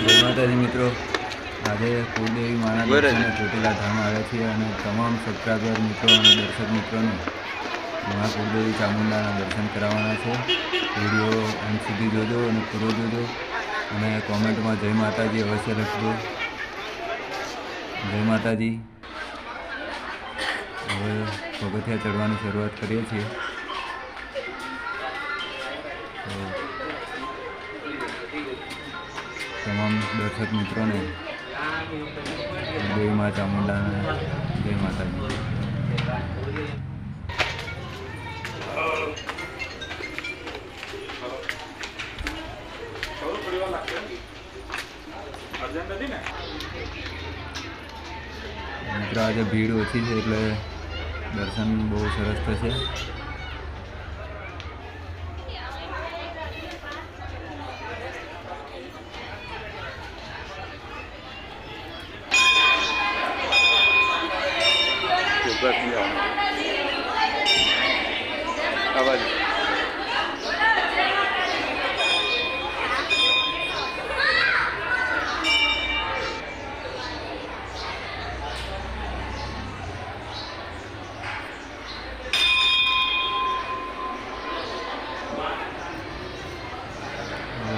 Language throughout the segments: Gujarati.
જય માતાજી મિત્રો, આજે કુળદેવી માના દર્શને ચોટીલા ધામ આવ્યા છીએ અને તમામ સબસ્ક્રાઈબર મિત્રો અને દર્શક મિત્રોને મા કુળદેવી ચામુંડાના દર્શન કરાવવાના છે। વિડીયો અંત સુધી જોજો અને પૂરો જોજો અને કોમેન્ટમાં જય માતાજી અવશ્ય લખજો। જય માતાજી। હવે પગથિયા ચડવાની શરૂઆત કરીએ છીએ। તમામ દર્શક મિત્રોને દેવી મા ચામુંડાને જય માતાજી। મિત્રો આજે ભીડ ઓછી છે એટલે દર્શન બહુ સરસ થશે।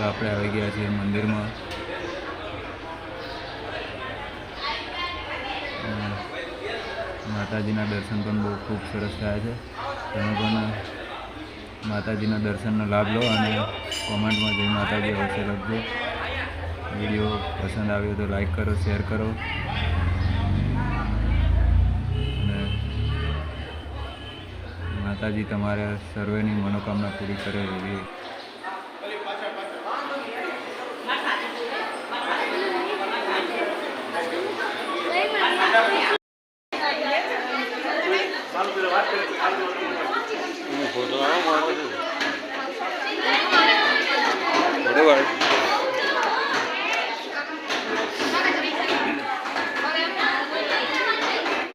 આપણે આવી ગયા છીએ મંદિરમાં। માતાજીના દર્શન પણ બહુ ખૂબ સરસ થયા છે। તમે પણ માતાજીના દર્શનનો લાભ લો અને કોમેન્ટમાં જય માતાજી અવશ્ય લખજો। વિડીયો પસંદ આવ્યો તો લાઈક કરો, શેર કરો અને માતાજી તમારા સર્વેની મનોકામના પૂરી કરે એવી फोटो